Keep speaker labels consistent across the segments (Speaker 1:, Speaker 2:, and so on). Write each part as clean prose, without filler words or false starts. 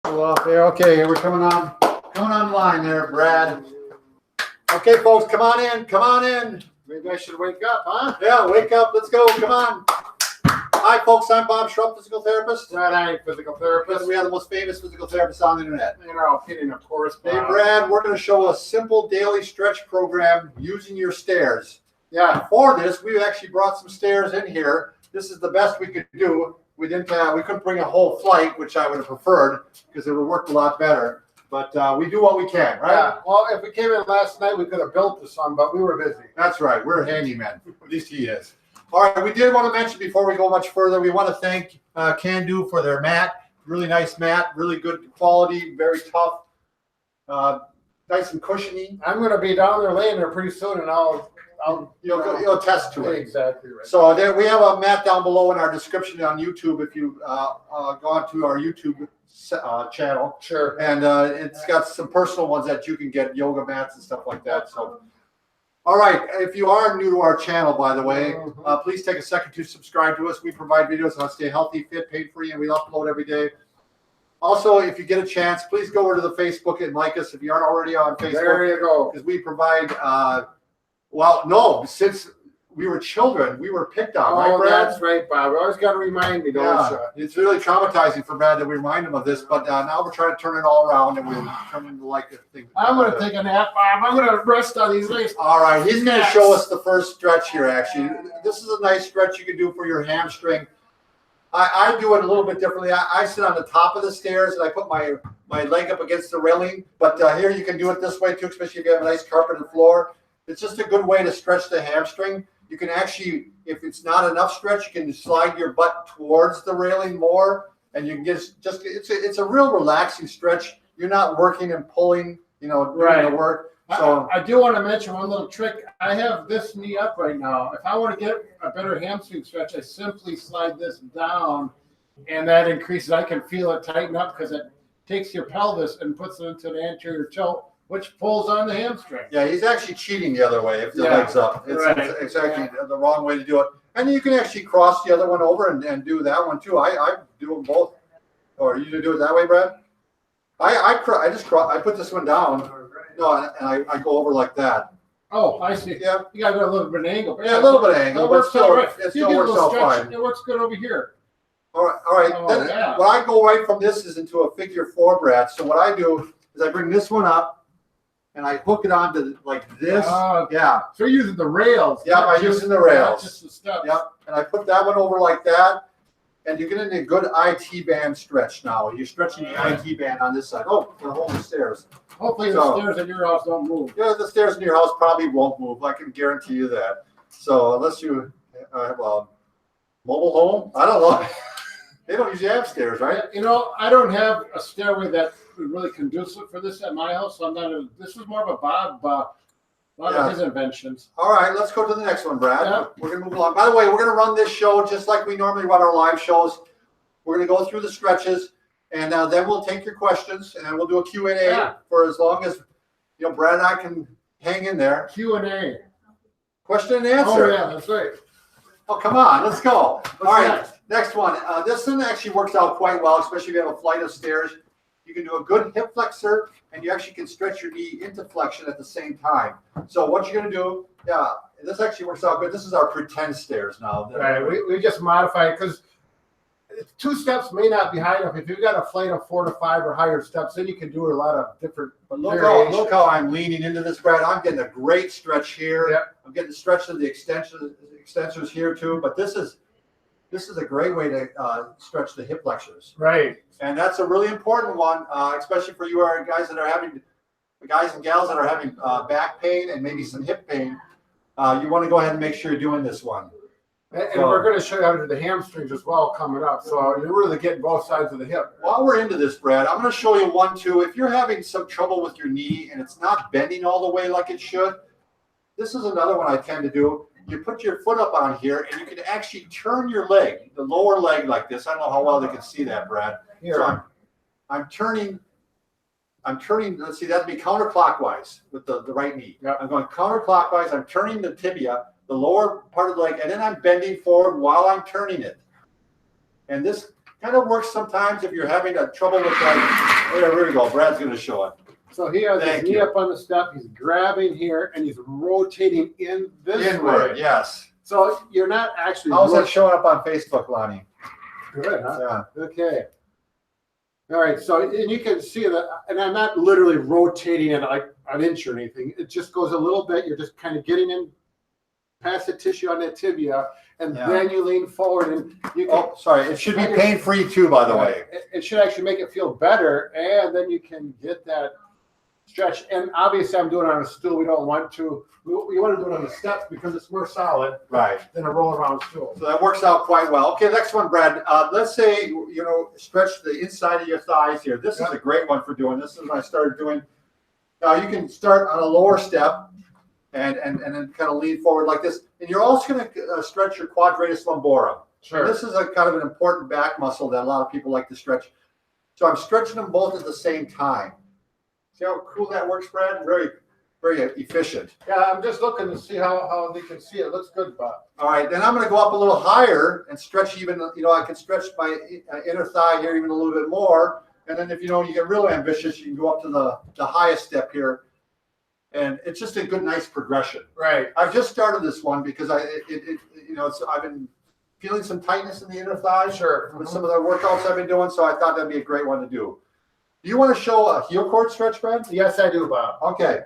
Speaker 1: show off there. Okay, we're coming online there, Brad. Okay, folks, come on in.
Speaker 2: Maybe I should wake up, huh?
Speaker 1: Yeah, wake up. Let's go. Come on. Hi, folks. I'm Bob Schrupp, physical therapist.
Speaker 2: Brad, I ain't physical therapist.
Speaker 1: We are the most famous physical therapists on the internet.
Speaker 2: In our opinion, of course.
Speaker 1: Hey, Brad, we're going to show a simple daily stretch program using your stairs.
Speaker 2: Yeah.
Speaker 1: For this, we actually brought some stairs in here. This is the best we could do. We couldn't bring a whole flight, which I would have preferred because it would work a lot better. But we do what we can, right?
Speaker 2: Yeah. Well, if we came in last night, we could have built this one, but we were busy.
Speaker 1: That's right. We're handymen. At least he is. All right. We did want to mention before we go much further, we want to thank Can-Do for their mat. Really nice mat. Really good quality. Very tough. Nice and cushiony.
Speaker 2: I'm going to be down there laying there pretty soon, and
Speaker 1: You'll attest to it.
Speaker 2: Exactly right.
Speaker 1: So there, we have a mat down below in our description on YouTube. If you gone to our YouTube channel,
Speaker 2: Sure.
Speaker 1: And it's got some personal ones that you can get, yoga mats and stuff like that. So, all right, if you are new to our channel, by the way, please take a second to subscribe to us. We provide videos on how to stay healthy, fit, pain free, and we upload every day. Also, if you get a chance, please go over to the Facebook and like us if you aren't already on Facebook.
Speaker 2: There you go.
Speaker 1: Because we provide. Well, no, since we were children, we were picked on, right, Brad?
Speaker 2: That's right, Bob. You always got to remind me, don't you?
Speaker 1: It's really traumatizing for Brad that we remind him of this, but now we're trying to turn it all around and we're turning to like a thing.
Speaker 2: I'm going to take a nap, Bob. I'm going to rest on these legs.
Speaker 1: All right, he's going to show us the first stretch here, actually. This is a nice stretch you can do for your hamstring. I do it a little bit differently. I sit on the top of the stairs and I put my leg up against the railing, but here you can do it this way too, especially if you have a nice carpeted floor. It's just a good way to stretch the hamstring. You can actually, if it's not enough stretch, you can slide your butt towards the railing more, and you can it's a real relaxing stretch. You're not working and pulling, doing the work. So
Speaker 2: I do want to mention one little trick. I have this knee up right now. If I want to get a better hamstring stretch, I simply slide this down, and that increases. I can feel it tighten up because it takes your pelvis and puts it into the anterior tilt, which pulls on the hamstring.
Speaker 1: Yeah, he's actually cheating the other way if the leg's up. It's actually the wrong way to do it. And you can actually cross the other one over and do that one too. I do them both. Or you do it that way, Brad? I put this one down. No, and I go over like that.
Speaker 2: Oh, I see.
Speaker 1: Yeah.
Speaker 2: You got a little bit of angle.
Speaker 1: Yeah, a little bit of angle, but still, it still works out fine.
Speaker 2: It works good over here.
Speaker 1: All right. Then what I go right from this is into a figure 4, Brad. So what I do is I bring this one up, and I hook it onto like this. Yeah.
Speaker 2: So you're using the rails.
Speaker 1: Yeah, I'm using the rails.
Speaker 2: Not just the steps.
Speaker 1: Yep. And I put that one over like that, and you get in a good IT band stretch now. You're stretching the IT band on this side. Oh, the whole stairs.
Speaker 2: Hopefully the stairs in your house don't move.
Speaker 1: Yeah, the stairs in your house probably won't move. I can guarantee you that. So unless you, mobile home, I don't know. They don't usually have stairs, right?
Speaker 2: I don't have a stairway that really conducive for this at my house. So this is more of a Bob, of his inventions.
Speaker 1: All right, let's go to the next one, Brad.
Speaker 2: Yeah.
Speaker 1: We're going to move along. By the way, we're going to run this show just like we normally run our live shows. We're going to go through the stretches, and then we'll take your questions, and we'll do a Q&A for as long as Brad and I can hang in there.
Speaker 2: Q&A.
Speaker 1: Question and answer.
Speaker 2: Oh, yeah, that's right.
Speaker 1: Oh, come on, let's go. All right, next one. This one actually works out quite well, especially if you have a flight of stairs. You can do a good hip flexor, and you actually can stretch your knee into flexion at the same time. So what you're going to do, this actually works out good. This is our pretend stairs now.
Speaker 2: Right, we just modify it because 2 steps may not be high enough. If you've got a flight of 4 to 5 or higher steps, then you can do a lot of different.
Speaker 1: But look how I'm leaning into this, Brad. I'm getting a great stretch here.
Speaker 2: Yep.
Speaker 1: I'm getting the stretch of the extensors here too. But this is a great way to stretch the hip flexors.
Speaker 2: Right.
Speaker 1: And that's a really important one, especially for you guys and gals that are having back pain and maybe some hip pain. You want to go ahead and make sure you're doing this one.
Speaker 2: And we're going to show you how to do the hamstrings as well coming up. So you're really getting both sides of the hip.
Speaker 1: While we're into this, Brad, I'm going to show you one too. If you're having some trouble with your knee and it's not bending all the way like it should, this is another one I tend to do. You put your foot up on here, and you can actually turn your leg, the lower leg like this. I don't know how well they can see that, Brad.
Speaker 2: Here.
Speaker 1: So I'm turning, let's see, that'd be counterclockwise with the right knee.
Speaker 2: Yep.
Speaker 1: I'm going counterclockwise. I'm turning the tibia, the lower part of the leg, and then I'm bending forward while I'm turning it. And this kind of works sometimes if you're having a trouble with like, here we go. Brad's going to show it.
Speaker 2: So he has his knee up on the step. He's grabbing here and he's rotating in this
Speaker 1: Inward,
Speaker 2: way.
Speaker 1: yes.
Speaker 2: So you're not actually.
Speaker 1: How's that showing up on Facebook, Lonnie?
Speaker 2: Good, huh?
Speaker 1: Yeah.
Speaker 2: Okay. All right. So and you can see that, and I'm not literally rotating it like an inch or anything. It just goes a little bit. You're just kind of getting in past the tissue on that tibia, and then you lean forward and you can.
Speaker 1: Oh, sorry. It should be pain-free too, by the way.
Speaker 2: It should actually make it feel better, and then you can get that stretch. And obviously, I'm doing it on a stool. We don't want to. We want to do it on the steps because it's more solid,
Speaker 1: right,
Speaker 2: than a roll around stool.
Speaker 1: So that works out quite well. Okay, next one, Brad. Let's say stretch the inside of your thighs here. This is a great one for doing. This is when I started doing. Now you can start on a lower step, and then kind of lean forward like this. And you're also going to stretch your quadratus lumborum.
Speaker 2: Sure.
Speaker 1: And this is a kind of an important back muscle that a lot of people like to stretch. So I'm stretching them both at the same time. See how cool that works, Brad? Very, very efficient.
Speaker 2: Yeah, I'm just looking to see how they can see it. It looks good, Bob.
Speaker 1: All right, then I'm going to go up a little higher and stretch even, I can stretch my inner thigh here even a little bit more. And then if you get real ambitious, you can go up to the highest step here. And it's just a good, nice progression.
Speaker 2: Right.
Speaker 1: I've just started this one because I've been feeling some tightness in the inner thigh.
Speaker 2: Sure.
Speaker 1: With some of the workouts I've been doing, so I thought that'd be a great one to do. Do you want to show a heel cord stretch, Brad?
Speaker 2: Yes, I do, Bob.
Speaker 1: Okay.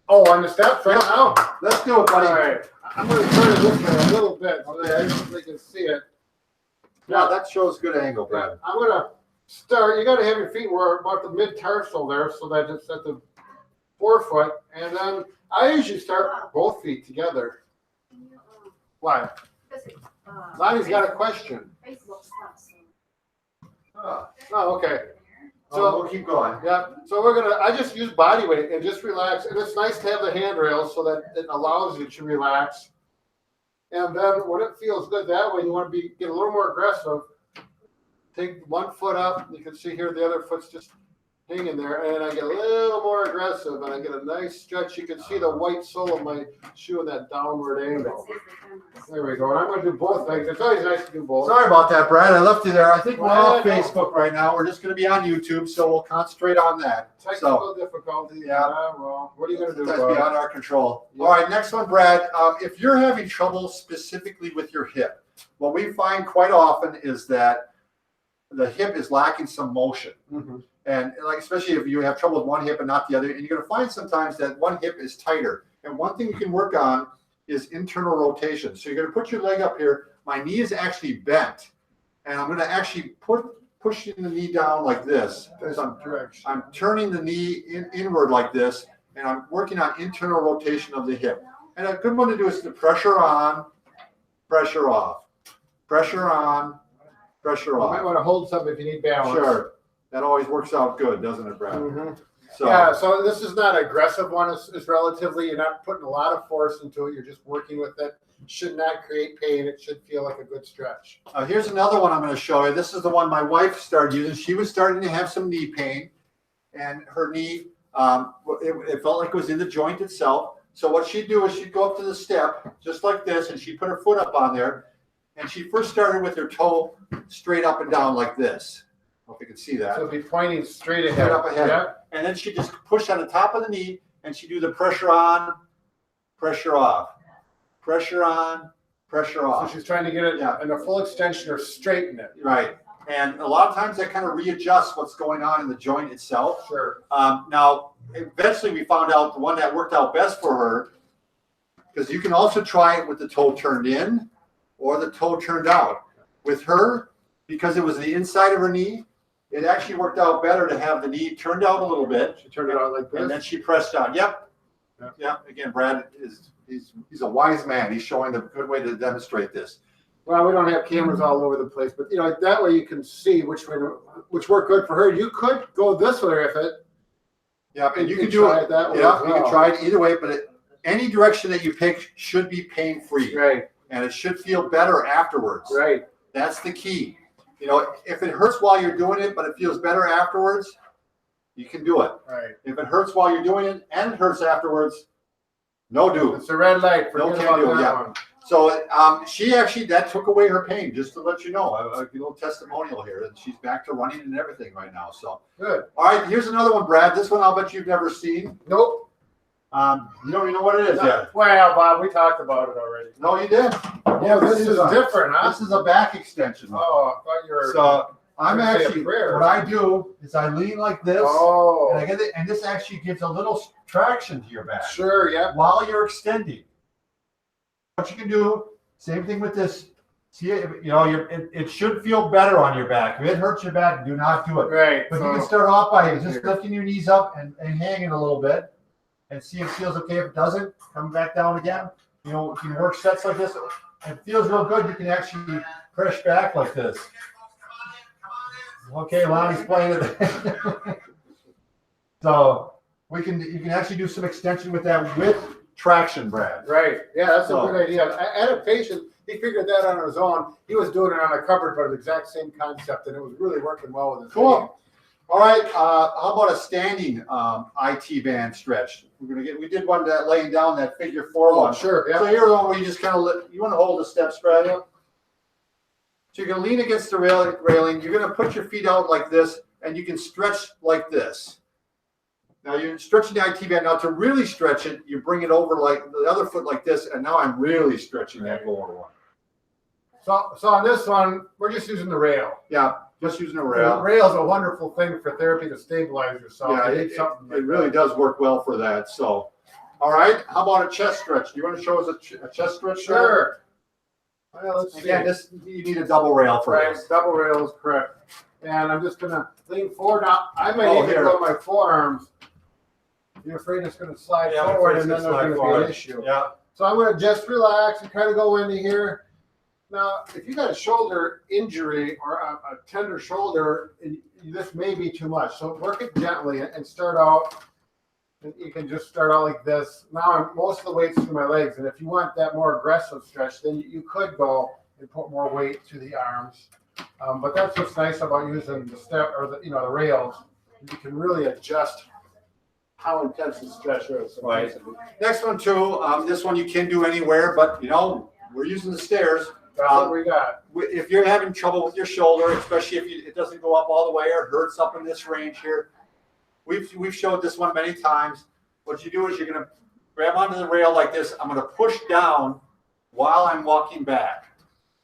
Speaker 2: Oh, on the steps right now?
Speaker 1: Let's do it, buddy.
Speaker 2: All right. I'm going to turn it this way a little bit so that everybody can see it.
Speaker 1: Yeah, that shows good angle, Brad.
Speaker 2: I'm going to start. You got to have your feet where about the mid-tarsal there so that it's at the forefoot. And then I usually start both feet together. Why? Lonnie's got a question. Oh, okay.
Speaker 1: So we'll keep going.
Speaker 2: Yeah, so I just use body weight and just relax. And it's nice to have the handrails so that it allows you to relax. And then when it feels good that way, you want to get a little more aggressive. Take one foot up. You can see here the other foot's just hanging there. And I get a little more aggressive and I get a nice stretch. You can see the white sole of my shoe in that downward angle. There we go. And I'm going to do both legs. It's always nice to do both.
Speaker 1: Sorry about that, Brad. I left you there. I think we're off Facebook right now. We're just going to be on YouTube, so we'll concentrate on that.
Speaker 2: Technical difficulty.
Speaker 1: Yeah.
Speaker 2: Well, what are you going to do?
Speaker 1: That's beyond our control. Yeah. All right, next one, Brad. If you're having trouble specifically with your hip, what we find quite often is that the hip is lacking some motion. Mm-hmm. And especially if you have trouble with one hip and not the other, and you're going to find sometimes that one hip is tighter. And one thing you can work on is internal rotation. So you're going to put your leg up here. My knee is actually bent, and I'm going to actually pushing the knee down like this. I'm turning the knee inward like this, and I'm working on internal rotation of the hip. And a good one to do is the pressure on, pressure off, pressure on, pressure off.
Speaker 2: You might want to hold something if you need balance.
Speaker 1: Sure. That always works out good, doesn't it, Brad?
Speaker 2: Mm-hmm. So this is not an aggressive one. It's relatively, you're not putting a lot of force into it. You're just working with it. Should not create pain. It should feel like a good stretch.
Speaker 1: Here's another one I'm going to show you. This is the one my wife started using. She was starting to have some knee pain, and her knee, it felt like it was in the joint itself. So what she'd do is she'd go up to the step, just like this, and she'd put her foot up on there. And she first started with her toe straight up and down like this. I hope you can see that.
Speaker 2: So it'll be pointing straight ahead.
Speaker 1: Straight up ahead.
Speaker 2: Yeah.
Speaker 1: And then she just push on the top of the knee, and she do the pressure on, pressure off, pressure on, pressure off.
Speaker 2: So she's trying to get it in a full extension or straighten it.
Speaker 1: Right. And a lot of times that kind of readjusts what's going on in the joint itself.
Speaker 2: Sure.
Speaker 1: Now, eventually we found out the one that worked out best for her, because you can also try it with the toe turned in or the toe turned out. With her, because it was the inside of her knee, it actually worked out better to have the knee turned out a little bit.
Speaker 2: She turned it out like this.
Speaker 1: And then she pressed down. Yep. Again, Brad he's a wise man. He's showing the good way to demonstrate this.
Speaker 2: Well, we don't have cameras all over the place, but that way you can see which worked good for her. You could go this way if it.
Speaker 1: Yeah, and you can do it that way. Yeah, you can try it either way, but any direction that you pick should be pain-free.
Speaker 2: Right.
Speaker 1: And it should feel better afterwards.
Speaker 2: Right.
Speaker 1: That's the key. If it hurts while you're doing it, but it feels better afterwards, you can do it.
Speaker 2: Right.
Speaker 1: If it hurts while you're doing it and it hurts afterwards, no do.
Speaker 2: It's a red light.
Speaker 1: No can do. Yeah. So that took away her pain, just to let you know. A little testimonial here, and she's back to running and everything right now. So
Speaker 2: good.
Speaker 1: All right, here's another one, Brad. This one I'll bet you've never seen.
Speaker 2: Nope.
Speaker 1: You don't even know what it is yet.
Speaker 2: Well, Bob, we talked about it already.
Speaker 1: No, you did.
Speaker 2: Yeah, this is different, huh?
Speaker 1: This is a back extension.
Speaker 2: Oh, I thought you were.
Speaker 1: So I'm
Speaker 2: gonna say a
Speaker 1: actually
Speaker 2: prayer.
Speaker 1: what I do is I lean like this,
Speaker 2: Oh,
Speaker 1: and I get it, and this actually gives a little traction to your back
Speaker 2: sure, yeah.
Speaker 1: while you're extending. What you can do, same thing with this. See, it should feel better on your back. If it hurts your back, do not do it.
Speaker 2: Right.
Speaker 1: But you can start off by just lifting your knees up and hanging a little bit, and see if it feels okay. If it doesn't, come back down again. You can work sets like this. It feels real good. You can actually push back like this. Okay, Lonnie's playing it. So you can actually do some extension with that with traction, Brad.
Speaker 2: Right. Yeah, that's a good idea. Adaptation. He figured that on his own. He was doing it on a cupboard, but the exact same concept, and it was really working well with his
Speaker 1: Cool.
Speaker 2: game.
Speaker 1: All right. How about a standing IT band stretch? We did one that laying down that figure 4 one.
Speaker 2: Sure. Yeah.
Speaker 1: So here's one where you just kind of you want to hold the steps, Brad. So you're going to lean against the railing. You're going to put your feet out like this, and you can stretch like this. Now you're stretching the IT band. Now to really stretch it, you bring it over like the other foot like this, and now I'm really stretching that lower one.
Speaker 2: So on this one, we're just using the rail.
Speaker 1: Yeah, just using a
Speaker 2: The
Speaker 1: rail.
Speaker 2: rail is a wonderful thing for therapy to stabilize yourself.
Speaker 1: Yeah, it really does work well for that. So, all right. How about a chest stretch? Do you want to show us a chest stretch?
Speaker 2: Sure. Well, let's see.
Speaker 1: Again, you need a double rail for
Speaker 2: Right,
Speaker 1: this.
Speaker 2: double rail is correct. And I'm just gonna lean forward. Now I might even
Speaker 1: here.
Speaker 2: go my forearms. You're afraid it's gonna slide forward, and then there's gonna be an issue.
Speaker 1: Yeah.
Speaker 2: So I'm gonna just relax and kind of go into here. Now, if you got a shoulder injury or a tender shoulder, this may be too much. So work it gently and start out. And you can just start out like this. Now most of the weight's through my legs, and if you want that more aggressive stretch, then you could go and put more weight to the arms. But that's what's nice about using the step or the rails. You can really adjust how intense the stretch is.
Speaker 1: Right. Next one too. This one you can do anywhere, but we're using the stairs.
Speaker 2: That's what we got.
Speaker 1: If you're having trouble with your shoulder, especially if it doesn't go up all the way or it hurts up in this range here, we've showed this one many times. What you do is you're going to grab onto the rail like this. I'm going to push down while I'm walking back.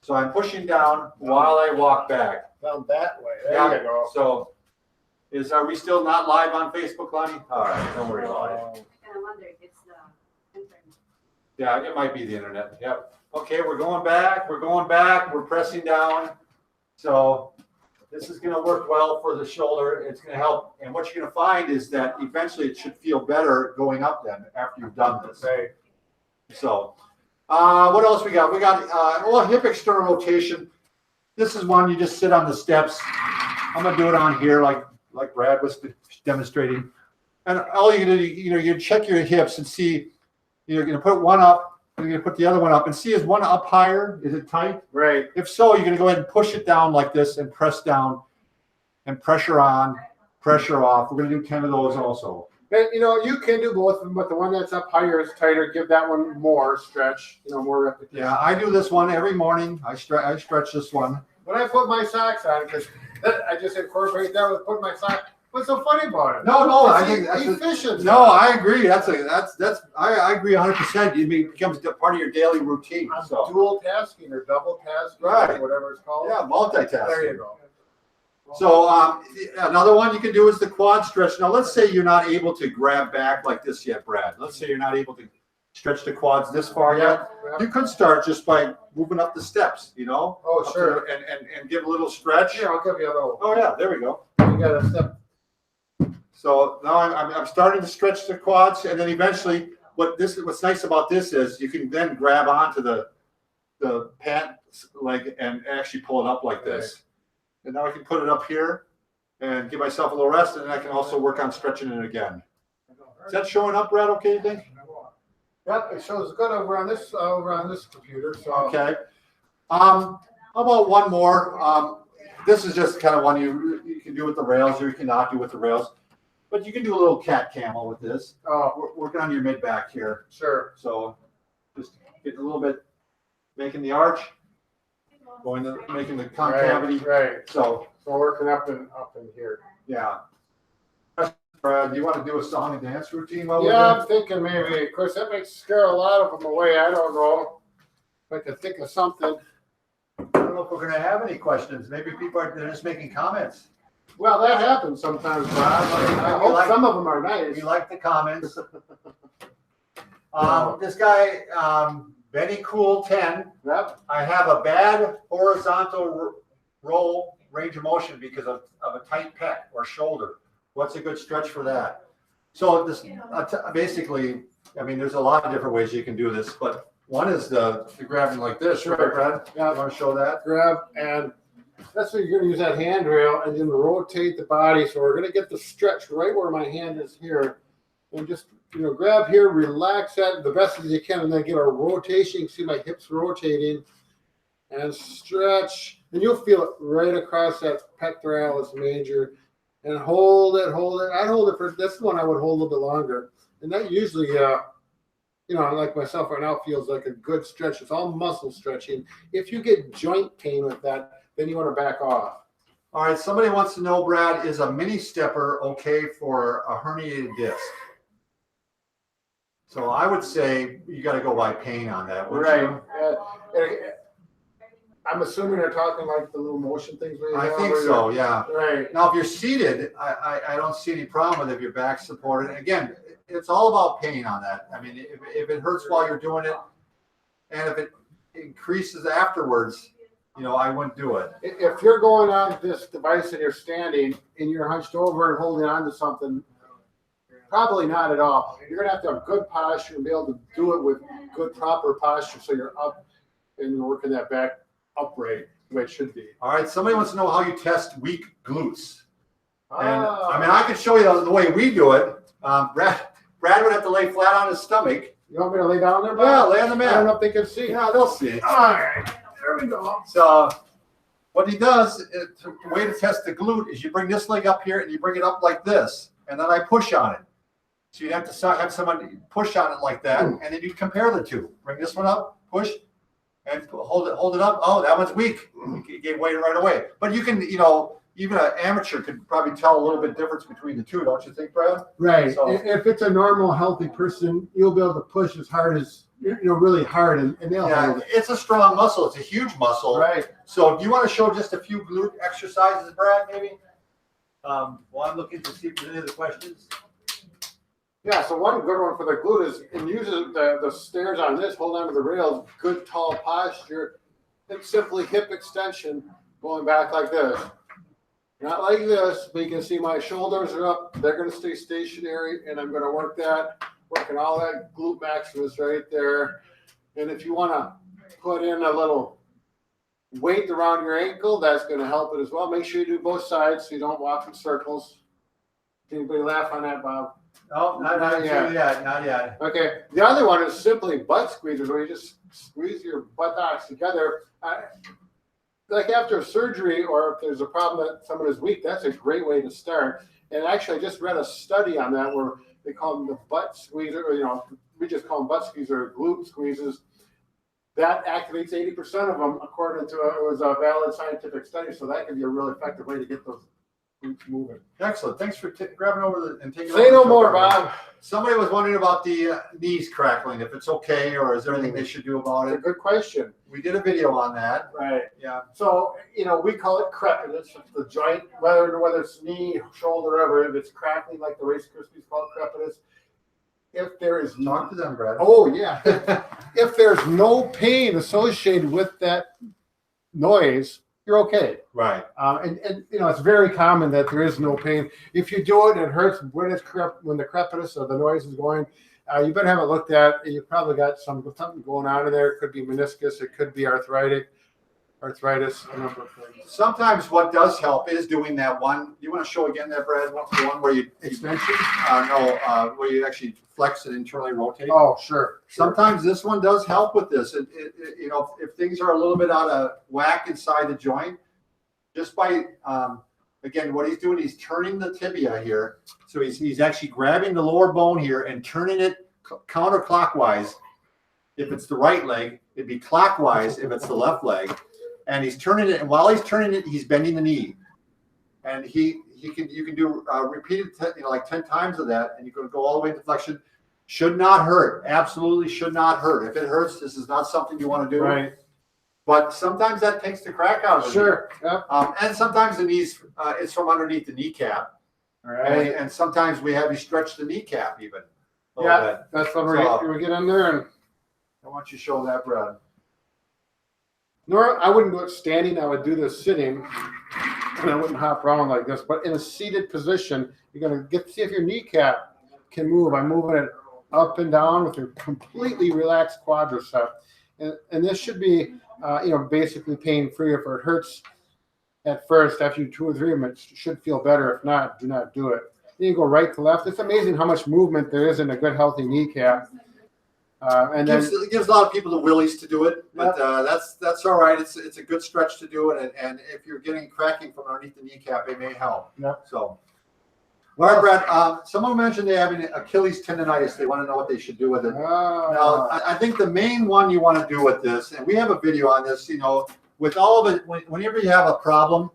Speaker 1: So I'm pushing down while I walk back.
Speaker 2: Down that way. There you go.
Speaker 1: So are we still not live on Facebook, Lonnie? All right, don't worry about it.
Speaker 3: And I wonder if it's the internet.
Speaker 1: Yeah, it might be the internet. Yep. Okay, we're going back. We're pressing down. So this is going to work well for the shoulder. It's going to help. And what you're going to find is that eventually it should feel better going up then after you've done this.
Speaker 2: Okay.
Speaker 1: So what else we got? We got hip external rotation. This is one you just sit on the steps. I'm going to do it on here like Brad was demonstrating. And all you're going to do, you check your hips and see, you're going to put one up. You're going to put the other one up and see, is one up higher? Is it tight?
Speaker 2: Right.
Speaker 1: If so, you're going to go ahead and push it down like this and press down and pressure on, pressure off. We're going to do 10 of those also.
Speaker 2: And you can do both of them, but the one that's up higher is tighter. Give that one more stretch, more repetition.
Speaker 1: Yeah, I do this one every morning. I stretch this one.
Speaker 2: When I put my socks on, because I just incorporate that with putting my socks. What's so funny about it?
Speaker 1: No, I
Speaker 2: It's
Speaker 1: think that's
Speaker 2: efficient.
Speaker 1: No, I agree. I agree 100%. It becomes part of your daily routine.
Speaker 2: I'm
Speaker 1: So
Speaker 2: dual tasking or double tasking,
Speaker 1: Right.
Speaker 2: or whatever it's called.
Speaker 1: yeah, multitasking.
Speaker 2: There you go.
Speaker 1: So another one you can do is the quad stretch. Now let's say you're not able to grab back like this yet, Brad. Let's say you're not able to stretch the quads this far yet.
Speaker 2: Yeah.
Speaker 1: You could start just by moving up the steps,
Speaker 2: Oh,
Speaker 1: up
Speaker 2: sure.
Speaker 1: to and give a little stretch.
Speaker 2: Here, I'll give you a little.
Speaker 1: Oh yeah, there we go.
Speaker 2: You got a step.
Speaker 1: So now I'm starting to stretch the quads, and then eventually, what's nice about this is you can then grab onto the pants leg and actually pull it up like this. And now I can put it up here and give myself a little rest, and then I can also work on stretching it again. Is that showing up, Brad? Okay, you think?
Speaker 2: Yep, it shows good over on this computer. So
Speaker 1: Okay. How about one more? This is just kind of one you can do with the rails, or you cannot do with the rails. But you can do a little cat camel with this.
Speaker 2: Oh,
Speaker 1: Working on your mid back here.
Speaker 2: sure.
Speaker 1: So just get a little bit making the arch, making the concavity.
Speaker 2: Right.
Speaker 1: So,
Speaker 2: working up in here.
Speaker 1: yeah. Brad, do you want to do a song and dance routine while we're
Speaker 2: Yeah,
Speaker 1: there?
Speaker 2: I'm thinking maybe. Of course, that might scare a lot of them away. I don't know. If I could think of something.
Speaker 1: I don't know if we're going to have any questions. Maybe people they're just making comments.
Speaker 2: Well, that happens sometimes, Bob. I hope some of them are nice.
Speaker 1: We like the comments. This guy, Benny Cool 10.
Speaker 2: Yep.
Speaker 1: I have a bad horizontal roll range of motion because of a tight pec or shoulder. What's a good stretch for that? So this basically, I mean, there's a lot of different ways you can do this, but one is the grabbing like this, right, Brad?
Speaker 2: Yeah.
Speaker 1: You want to show that?
Speaker 2: Grab, and that's what you're going to use that handrail and then rotate the body. So we're going to get the stretch right where my hand is here, and just grab here, relax that the best as you can, and then get a rotation. You can see my hips rotating, and stretch, and you'll feel it right across that pectoralis major. And hold it. I'd hold it for this one. I would hold a little bit longer, and that usually, like myself right now, feels like a good stretch. It's all muscle stretching. If you get joint pain with that, then you want to back off.
Speaker 1: All right. Somebody wants to know, Brad, is a mini stepper okay for a herniated disc? So I would say you got to go by pain on that.
Speaker 2: Right. I'm assuming they're talking like the little motion things.
Speaker 1: I think so, yeah.
Speaker 2: Right.
Speaker 1: Now, if you're seated, I don't see any problem with it if your back's supported. Again, it's all about pain on that. I mean, if it hurts while you're doing it, and if it increases afterwards, I wouldn't do it.
Speaker 2: If you're going on this device and you're standing and you're hunched over and holding on to something, probably not at all. You're going to have good posture and be able to do it with good, proper posture so you're up and you're working that back upright the way it should be.
Speaker 1: All right, somebody wants to know how you test weak glutes. And I mean, I could show you the way we do it. Brad would have to lay flat on his stomach.
Speaker 2: You want me to lay down there, Bob?
Speaker 1: Yeah, lay on the mat.
Speaker 2: I don't know if they can see.
Speaker 1: Yeah, they'll see it.
Speaker 2: All right, there we go.
Speaker 1: So what he does, the way to test the glute is you bring this leg up here and you bring it up like this, and then I push on it. So you have to have someone push on it like that, and then you compare the two. Bring this one up, push, and hold it up. Oh, that one's weak. You gave weight right away. But you can, even an amateur could probably tell a little bit difference between the two, don't you think, Brad?
Speaker 2: Right.
Speaker 1: So,
Speaker 2: if it's a normal, healthy person, you'll be able to push as hard as, really hard, and they'll hold it.
Speaker 1: It's a strong muscle. It's a huge muscle.
Speaker 2: Right.
Speaker 1: So do you want to show just a few glute exercises, Brad, maybe? While I'm looking to see if there's any other questions.
Speaker 2: Yeah, so one good one for the glute is, and uses the stairs on this, hold on to the rails, good tall posture. It's simply hip extension, going back like this. Not like this, but you can see my shoulders are up. They're going to stay stationary, and I'm going to working all that glute maximus right there. And if you want to put in a little weight around your ankle, that's going to help it as well. Make sure you do both sides so you don't walk in circles. Anybody laugh on that, Bob?
Speaker 1: Oh, not yet. Not yet.
Speaker 2: Okay. The other one is simply butt squeezers, where you just squeeze your buttocks together. Like after surgery, or if there's a problem that someone is weak, that's a great way to start. And actually, I just read a study on that where they call them the butt squeezer, or we just call them butt squeezer or glute squeezes. That activates 80% of them, according to it was a valid scientific study. So that can be a really effective way to get those glutes moving.
Speaker 1: Excellent. Thanks for grabbing over and taking.
Speaker 2: Say no more, Bob.
Speaker 1: Somebody was wondering about the knees crackling, if it's okay, or is there anything they should do about
Speaker 2: It's a
Speaker 1: it?
Speaker 2: good question.
Speaker 1: We did a video on that.
Speaker 2: Right.
Speaker 1: Yeah.
Speaker 2: So, we call it crepitus. It's the joint, whether it's knee, shoulder, whatever. If it's crackling like the Rice Krispies, called crepitus. If there is
Speaker 1: Talk to them, Brad.
Speaker 2: Oh, yeah. If there's no pain associated with that noise, you're okay.
Speaker 1: Right.
Speaker 2: And it's very common that there is no pain. If you do it, it hurts when the crepitus or the noise is going. You better have it looked at. You probably got something going on in there. It could be meniscus. It could be arthritis, a number of things.
Speaker 1: Sometimes what does help is doing that one. Do you want to show again that, Brad? The one where you
Speaker 2: Extension?
Speaker 1: where you actually flex and internally rotate.
Speaker 2: Oh, sure.
Speaker 1: Sometimes this one does help with this. If things are a little bit out of whack inside the joint, just by again, what he's doing, he's turning the tibia here. So he's actually grabbing the lower bone here and turning it counterclockwise. If it's the right leg, It'd be clockwise if it's the left leg. And he's turning it, and while he's turning it, he's bending the knee. And you can do repeated, like 10 times of that, and you can go all the way into flexion. Should not hurt. Absolutely should not hurt. If it hurts, this is not something you want to do.
Speaker 2: Right.
Speaker 1: But sometimes that takes the crack out of it.
Speaker 2: Sure. Yep.
Speaker 1: And sometimes the knees, it's from underneath the kneecap.
Speaker 2: Right.
Speaker 1: And sometimes we have you stretch the kneecap even.
Speaker 2: Yeah, that's when we get in there. And
Speaker 1: I want you to show that, Brad.
Speaker 2: Nor I wouldn't do it standing. I would do this sitting, and I wouldn't hop around like this. But in a seated position, you're going to see if your kneecap can move. I'm moving it up and down with your completely relaxed quadricep, and this should be, basically pain-free. If it hurts at first, after you 2 or 3 of them, it should feel better. If not, do not do it. Then you go right to left. It's amazing how much movement there is in a good, healthy kneecap. And
Speaker 1: it gives a lot of people the willies to do it, but that's all right. It's a good stretch to do it, and if you're getting cracking from underneath the kneecap, it may help.
Speaker 2: Yep.
Speaker 1: So, all right, Brad. Someone mentioned they have an Achilles tendonitis. They want to know what they should do with it. Now, I think the main one you want to do with this, and we have a video on this. With all of it, whenever you have a problem,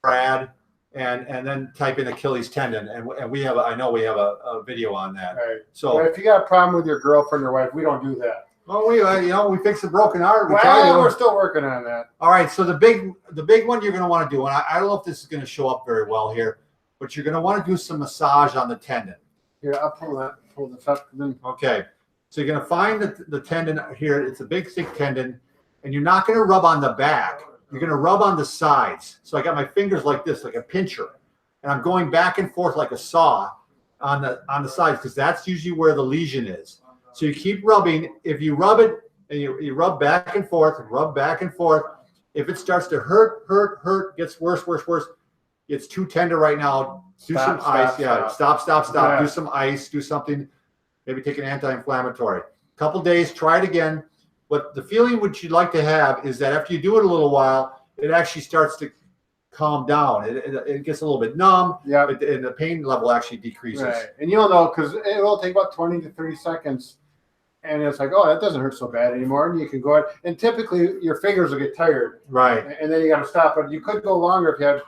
Speaker 1: Brad, and then type in Achilles tendon, and I know we have a video on that.
Speaker 2: Right.
Speaker 1: So
Speaker 2: if you got a problem with your girlfriend or wife, we don't do that.
Speaker 1: Well, we fix a broken heart.
Speaker 2: We're still working on that.
Speaker 1: All right. So the big one you're going to want to do, and I don't know if this is going to show up very well here, but you're going to want to do some massage on the tendon.
Speaker 2: Here, I'll pull this up.
Speaker 1: Okay. So you're going to find the tendon here. It's a big, thick tendon, and you're not going to rub on the back. You're going to rub on the sides. So I got my fingers like this, like a pincher, and I'm going back and forth like a saw on the sides, because that's usually where the lesion is. So you keep rubbing. If you rub it and you rub back and forth, if it starts to hurt, gets worse, it's too tender right now. Do some ice. Yeah, stop. Yeah. Do some ice. Do something. Maybe take an anti-inflammatory. Couple days. Try it again. But the feeling which you'd like to have is that after you do it a little while, it actually starts to calm down. It gets a little bit numb.
Speaker 2: Yeah.
Speaker 1: And the pain level actually decreases.
Speaker 2: Right. And you'll know, because it will take about 20 to 30 seconds. And it's like, oh, that doesn't hurt so bad anymore. And you can go ahead. And typically your fingers will get tired.
Speaker 1: Right.
Speaker 2: And then you got to stop. But you could go longer if you had.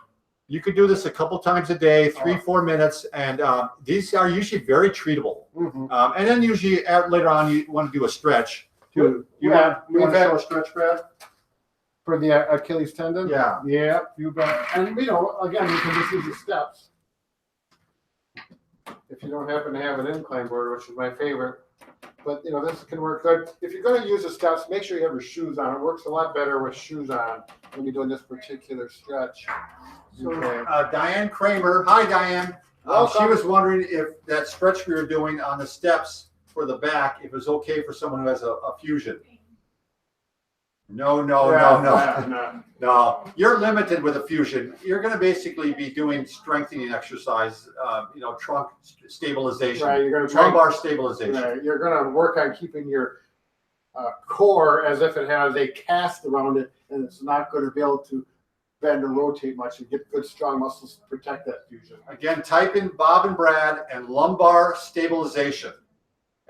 Speaker 1: You could do this a couple times a day, 3-4 minutes. And these are usually very treatable.
Speaker 2: Mm-hmm.
Speaker 1: And then usually later on, you want to do a stretch. You want to show a stretch, Brad?
Speaker 2: For the Achilles tendon?
Speaker 1: Yeah.
Speaker 2: Yeah, you bet. And, again, you can just use the steps. If you don't happen to have an incline board, which is my favorite. But, this can work good. If you're going to use the steps, make sure you have your shoes on. It works a lot better with shoes on when you're doing this particular stretch.
Speaker 1: So, Diane Kramer. Hi, Diane. She was wondering if that stretch we were doing on the steps for the back, if it was okay for someone who has a fusion. No. You're limited with a fusion. You're going to basically be doing strengthening exercise, trunk stabilization,
Speaker 2: right, you're going to
Speaker 1: lumbar stabilization.
Speaker 2: Right, you're going to work on keeping your core as if it has a cast around it, and it's not going to be able to bend or rotate much and get good strong muscles to protect that fusion.
Speaker 1: Again, type in Bob and Brad and lumbar stabilization.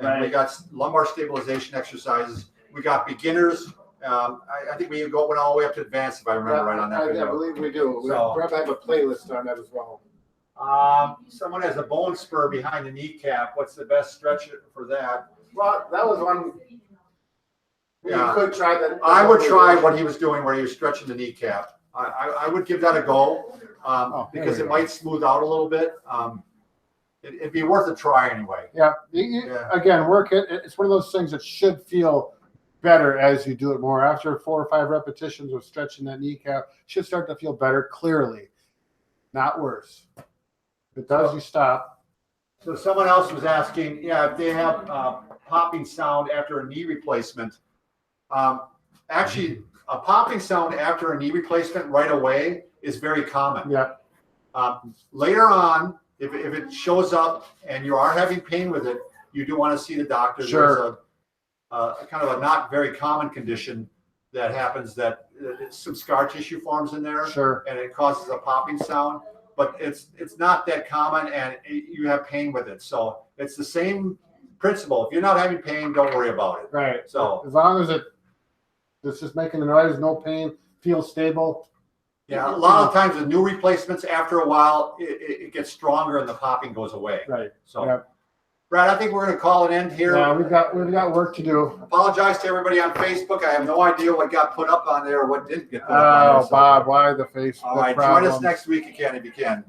Speaker 1: And we got lumbar stabilization exercises. We got beginners. I think we went all the way up to advanced, if I remember right on that video.
Speaker 2: I believe we do. We have a playlist on that as well.
Speaker 1: Someone has a bone spur behind the kneecap. What's the best stretch for that?
Speaker 2: Well, that was one.
Speaker 1: Yeah.
Speaker 2: You could try that.
Speaker 1: I would try what he was doing where he was stretching the kneecap. I would give that a go because it might smooth out a little bit. It'd be worth a try anyway.
Speaker 2: Yeah. Again, work it. It's one of those things that should feel better as you do it more. After 4 or 5 repetitions of stretching that kneecap, should start to feel better clearly, not worse. If it does, you stop.
Speaker 1: So someone else was asking, if they have popping sound after a knee replacement. Actually, a popping sound after a knee replacement right away is very common.
Speaker 2: Yeah.
Speaker 1: Later on, if it shows up and you are having pain with it, you do want to see the doctor.
Speaker 2: Sure.
Speaker 1: There's a kind of a not very common condition that happens that some scar tissue forms in there.
Speaker 2: Sure.
Speaker 1: And it causes a popping sound, but it's not that common, and you have pain with it. So it's the same principle. If you're not having pain, don't worry about it.
Speaker 2: Right.
Speaker 1: So
Speaker 2: as long as it's just making the noise, no pain, feels stable.
Speaker 1: yeah, a lot of times with new replacements, after a while, it gets stronger and the popping goes away.
Speaker 2: Right.
Speaker 1: So,
Speaker 2: Yeah.
Speaker 1: Brad, I think we're going to call it end here.
Speaker 2: Yeah, we've got work to do.
Speaker 1: Apologize to everybody on Facebook. I have no idea what got put up on there or what didn't get put up on there.
Speaker 2: Oh,
Speaker 1: So,
Speaker 2: Bob, why the Facebook
Speaker 1: all right,
Speaker 2: problems?
Speaker 1: join us next week again if you can.